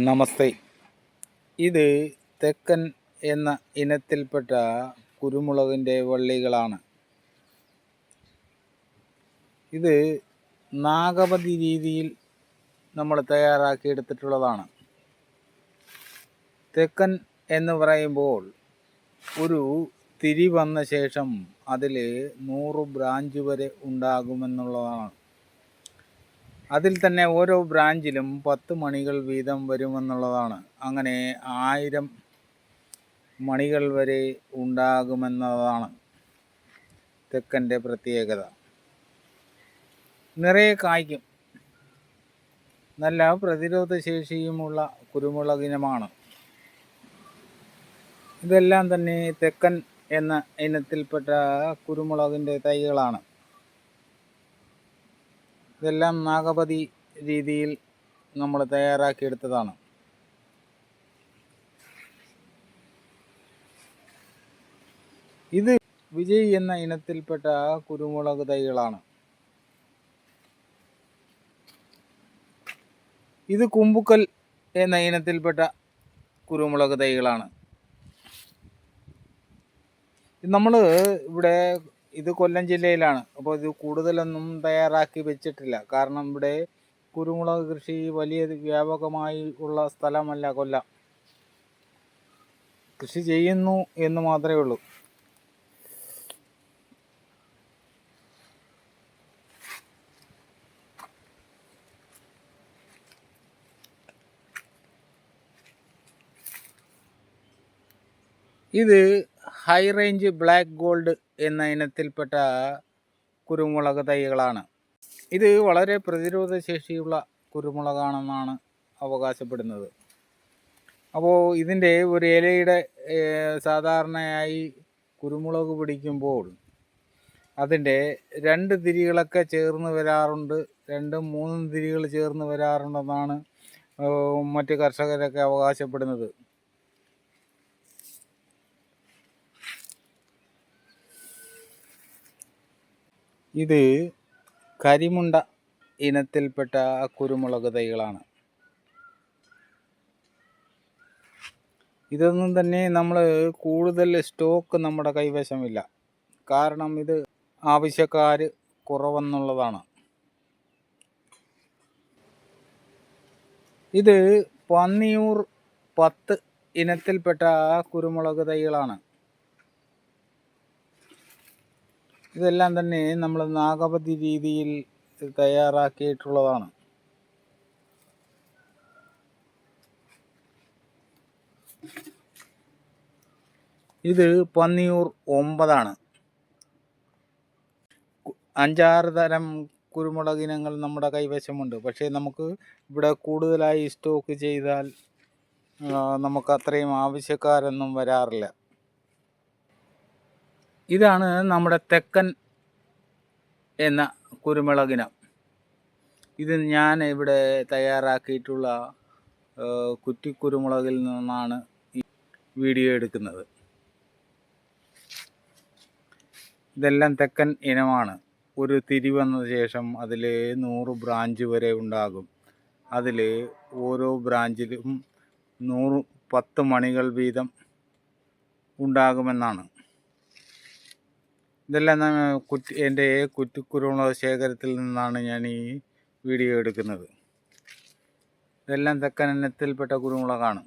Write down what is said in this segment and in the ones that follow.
നമസ്തേ. ഇത് തെക്കൻ എന്ന ഇനത്തിൽപ്പെട്ട കുരുമുളകിൻ്റെ വള്ളികളാണ്. ഇത് നാഗപതി രീതിയിൽ നമ്മൾ തയ്യാറാക്കിയെടുത്തിട്ടുള്ളതാണ്. തെക്കൻ എന്ന് പറയുമ്പോൾ ഒരു തിരി വന്ന ശേഷം അതിൽ 100 ബ്രാഞ്ച് വരെ ഉണ്ടാകുമെന്നുള്ളതാണ്. അതിൽ തന്നെ ഓരോ ബ്രാഞ്ചിലും 10 മണികൾ വീതം വരുമെന്നുള്ളതാണ്. അങ്ങനെ 1000 മണികൾ വരെ ഉണ്ടാകുമെന്നതാണ് തെക്കൻ്റെ പ്രത്യേകത. നിറയെ കായ്ക്കും. നല്ല പ്രതിരോധ ശേഷിയുമുള്ള കുരുമുളകിനമാണ്. ഇതെല്ലാം തന്നെ തെക്കൻ എന്ന ഇനത്തിൽപ്പെട്ട കുരുമുളകിൻ്റെ തൈകളാണ്. ഇതെല്ലാം നാഗപതി രീതിയിൽ നമ്മൾ തയ്യാറാക്കിയെടുത്തതാണ്. ഇത് വിജയ് എന്ന ഇനത്തിൽപ്പെട്ട കുരുമുളക് തൈകളാണ്. ഇത് കുമ്പുക്കൽ എന്ന ഇനത്തിൽപ്പെട്ട കുരുമുളക് തൈകളാണ്. നമ്മൾ ഇവിടെ ഇത് കൊല്ലം ജില്ലയിലാണ്. അപ്പോൾ ഇത് കൂടുതലൊന്നും തയ്യാറാക്കി വെച്ചിട്ടില്ല. കാരണം ഇവിടെ കുരുമുളക് കൃഷി വലിയ വ്യാപകമായി ഉള്ള സ്ഥലമല്ല കൊല്ലം. കൃഷി ചെയ്യുന്നു എന്ന് മാത്രമേ ഉള്ളൂ. ഇത് ഹൈ റേഞ്ച് ബ്ലാക്ക് ഗോൾഡ് എന്ന ഇനത്തിൽപ്പെട്ട കുരുമുളക് തൈകളാണ്. ഇത് വളരെ പ്രതിരോധ ശേഷിയുള്ള കുരുമുളകാണെന്നാണ് അവകാശപ്പെടുന്നത്. അപ്പോൾ ഇതിൻ്റെ ഒരു ഇലയുടെ സാധാരണയായി കുരുമുളക് പിടിക്കുമ്പോൾ അതിൻ്റെ 2 തിരികളൊക്കെ ചേർന്ന് വരാറുണ്ട്. 2ഉം 3ഉം തിരികൾ ചേർന്ന് വരാറുണ്ടെന്നാണ് മറ്റ് കർഷകരൊക്കെ അവകാശപ്പെടുന്നത്. ഇത് കരിമുണ്ട ഇനത്തിൽപ്പെട്ട കുരുമുളക് തൈകളാണ്. ഇതൊന്നും തന്നെ നമ്മൾ കൂടുതൽ സ്റ്റോക്ക് നമ്മുടെ കൈവശമില്ല. കാരണം ഇത് ആവശ്യക്കാർ കുറവെന്നുള്ളതാണ്. ഇത് പന്നിയൂർ 10 ഇനത്തിൽപ്പെട്ട കുരുമുളക് തൈകളാണ്. ഇതെല്ലാം തന്നെ നമ്മൾ നാഗപതി രീതിയിൽ തയ്യാറാക്കിയിട്ടുള്ളതാണ്. ഇത് പന്നിയൂർ 9 5-6 തരം കുരുമുളക് ഇനങ്ങൾ നമ്മുടെ കൈവശമുണ്ട്. പക്ഷേ നമുക്ക് ഇവിടെ കൂടുതലായി സ്റ്റോക്ക് ചെയ്താൽ നമുക്ക് അത്രയും ആവശ്യക്കാരൊന്നും വരാറില്ല. ഇതാണ് നമ്മുടെ തെക്കൻ എന്ന കുരുമുളകിനം. ഇത് ഞാൻ ഇവിടെ തയ്യാറാക്കിയിട്ടുള്ള കുറ്റിക്കുരുമുളകിൽ നിന്നാണ് ഈ വീഡിയോ എടുക്കുന്നത്. ഇതെല്ലാം തെക്കൻ ഇനമാണ്. ഒരു തിരി വന്ന ശേഷം അതിൽ 100 ബ്രാഞ്ച് വരെ ഉണ്ടാകും. അതിൽ ഓരോ ബ്രാഞ്ചിലും 10 മണികൾ വീതം ഉണ്ടാകുമെന്നാണ്. ഇതെല്ലാം എൻ്റെ കുറ്റിക്കുരുമുളക് ശേഖരത്തിൽ നിന്നാണ് ഞാൻ ഈ വീഡിയോ എടുക്കുന്നത്. ഇതെല്ലാം തെക്കൻ ഇനത്തിൽപ്പെട്ട കുരുമുളകാണ്.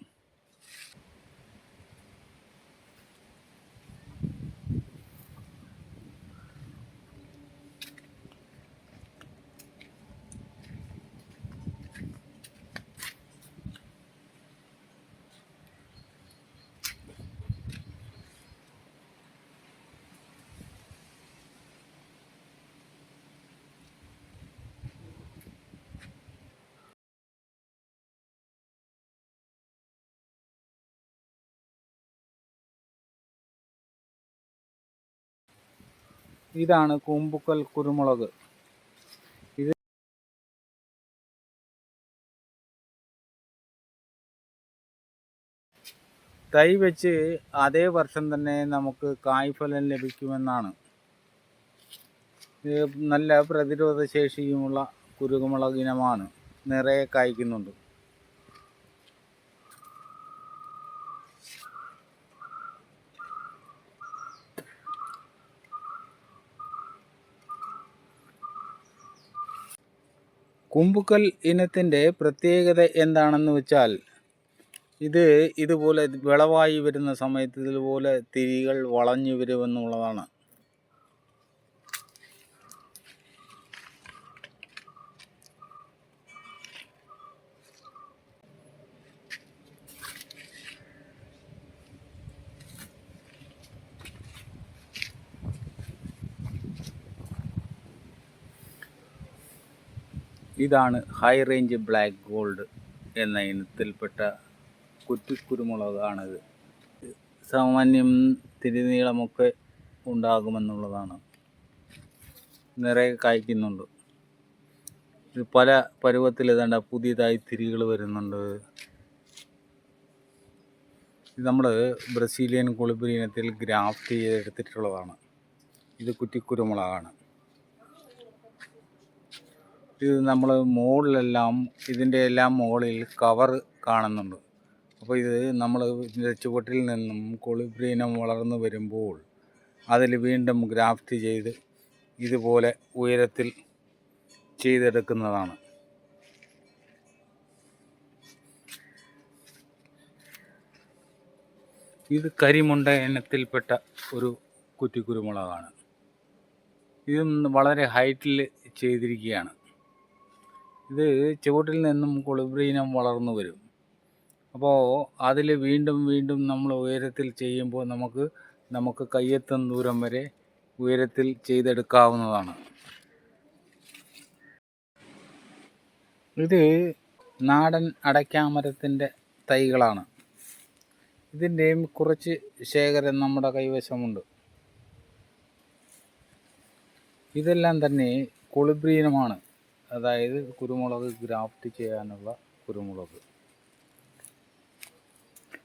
ഇതാണ് കുമ്പുക്കൽ കുരുമുളക്. ഇത് തൈ വെച്ച് അതേ വർഷം തന്നെ നമുക്ക് കായ്ഫലം ലഭിക്കുമെന്നാണ്. ഇത് നല്ല പ്രതിരോധ ശേഷിയുമുള്ള കുരുമുളക് ഇനമാണ്. നിറയെ കായ്ക്കുന്നുണ്ട്. കുമ്പുക്കൽ ഇനത്തിൻ്റെ പ്രത്യേകത എന്താണെന്ന് വെച്ചാൽ ഇത് ഇതുപോലെ വിളവായി വരുന്ന സമയത്ത് ഇതുപോലെ തിരികൾ വളഞ്ഞു വരുമെന്നുള്ളതാണ്. ഇതാണ് ഹൈ റേഞ്ച് ബ്ലാക്ക് ഗോൾഡ് എന്ന ഇനത്തിൽപ്പെട്ട കുറ്റിക്കുരുമുളകാണിത്. സാമാന്യം തിരുനീളമൊക്കെ ഉണ്ടാകുമെന്നുള്ളതാണ്. നിറയെ കായ്ക്കുന്നുണ്ട്. ഇത് പല പരുവത്തിൽ ഇതേണ്ട പുതിയതായി തിരികൾ വരുന്നുണ്ട്. ഇത് നമ്മൾ ബ്രസീലിയൻ കൊളിബ്രി ഇനത്തിൽ ഗ്രാഫ്റ്റ് ചെയ്തെടുത്തിട്ടുള്ളതാണ്. ഇത് കുറ്റിക്കുരുമുളകാണ്. ഇത് നമ്മൾ മുകളിലെല്ലാം ഇതിൻ്റെ എല്ലാം മുകളിൽ കവർ കാണുന്നുണ്ട്. അപ്പോൾ ഇത് നമ്മൾ ഇതിൻ്റെ ചുവട്ടിൽ നിന്നും കൊളിബ്രി ഇനം വളർന്നു വരുമ്പോൾ അതിൽ വീണ്ടും ഗ്രാഫ്റ്റ് ചെയ്ത് ഇതുപോലെ ഉയരത്തിൽ ചെയ്തെടുക്കുന്നതാണ്. ഇത് കരിമുണ്ട ഇനത്തിൽപ്പെട്ട ഒരു കുറ്റിക്കുരുമുളകാണ്. ഇതും വളരെ ഹൈറ്റിൽ ചെയ്തിരിക്കുകയാണ്. ഇത് ചുവട്ടിൽ നിന്നും കൊളിബ്രി ഇനം വളർന്നു വരും. അപ്പോൾ അതിൽ വീണ്ടും വീണ്ടും നമ്മൾ ഉയരത്തിൽ ചെയ്യുമ്പോൾ നമുക്ക് കയ്യെത്തും ദൂരം വരെ ഉയരത്തിൽ ചെയ്തെടുക്കാവുന്നതാണ്. ഇത് നാടൻ അടയ്ക്കാമരത്തിൻ്റെ തൈകളാണ്. ഇതിൻ്റെയും കുറച്ച് ശേഖരം നമ്മുടെ കൈവശമുണ്ട്. ഇതെല്ലാം തന്നെ കൊളിബ്രി ഇനമാണ്. അതായത് കുരുമുളക് ഗ്രാഫ്റ്റ് ചെയ്യാനുള്ള കുരുമുളക്.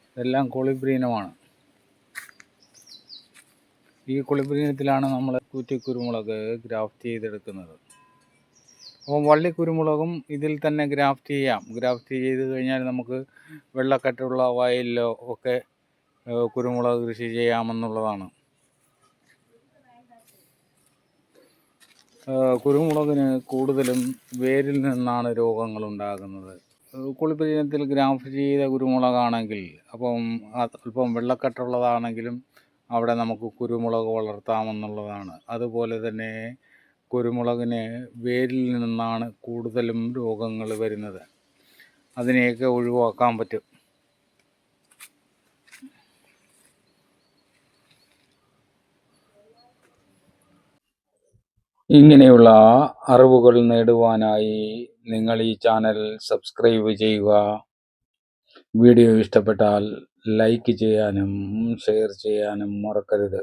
ഇതെല്ലാം കൊളിബ്രി ഇനമാണ്. ഈ കൊളിബ്രി ഇനത്തിലാണ് നമ്മൾ കുറ്റിക്കുരുമുളക് ഗ്രാഫ്റ്റ് ചെയ്തെടുക്കുന്നത്. അപ്പോൾ വള്ളിക്കുരുമുളകും ഇതിൽ തന്നെ ഗ്രാഫ്റ്റ് ചെയ്യാം. ഗ്രാഫ്റ്റ് ചെയ്ത് കഴിഞ്ഞാൽ നമുക്ക് വെള്ളക്കെട്ടുള്ള വയലിലോ ഒക്കെ കുരുമുളക് കൃഷി ചെയ്യാമെന്നുള്ളതാണ്. കുരുമുളകിന് കൂടുതലും വേരിൽ നിന്നാണ് രോഗങ്ങൾ ഉണ്ടാകുന്നത്. കൊളിബ്രി ഇനത്തിൽ ഗ്രാഫ്റ്റ് ചെയ്ത കുരുമുളകാണെങ്കിൽ അല്പം വെള്ളക്കെട്ടുള്ളതാണെങ്കിലും അവിടെ നമുക്ക് കുരുമുളക് വളർത്താമെന്നുള്ളതാണ്. അതുപോലെ തന്നെ കുരുമുളകിന് വേരിൽ നിന്നാണ് കൂടുതലും രോഗങ്ങൾ വരുന്നത്. അതിനെയൊക്കെ ഒഴിവാക്കാൻ പറ്റും. ഇങ്ങനെയുള്ള അറിവുകൾ നേടുവാനായി നിങ്ങൾ ഈ ചാനൽ സബ്സ്ക്രൈബ് ചെയ്യുക. വീഡിയോ ഇഷ്ടപ്പെട്ടാൽ ലൈക്ക് ചെയ്യാനും ഷെയർ ചെയ്യാനും മറക്കരുത്.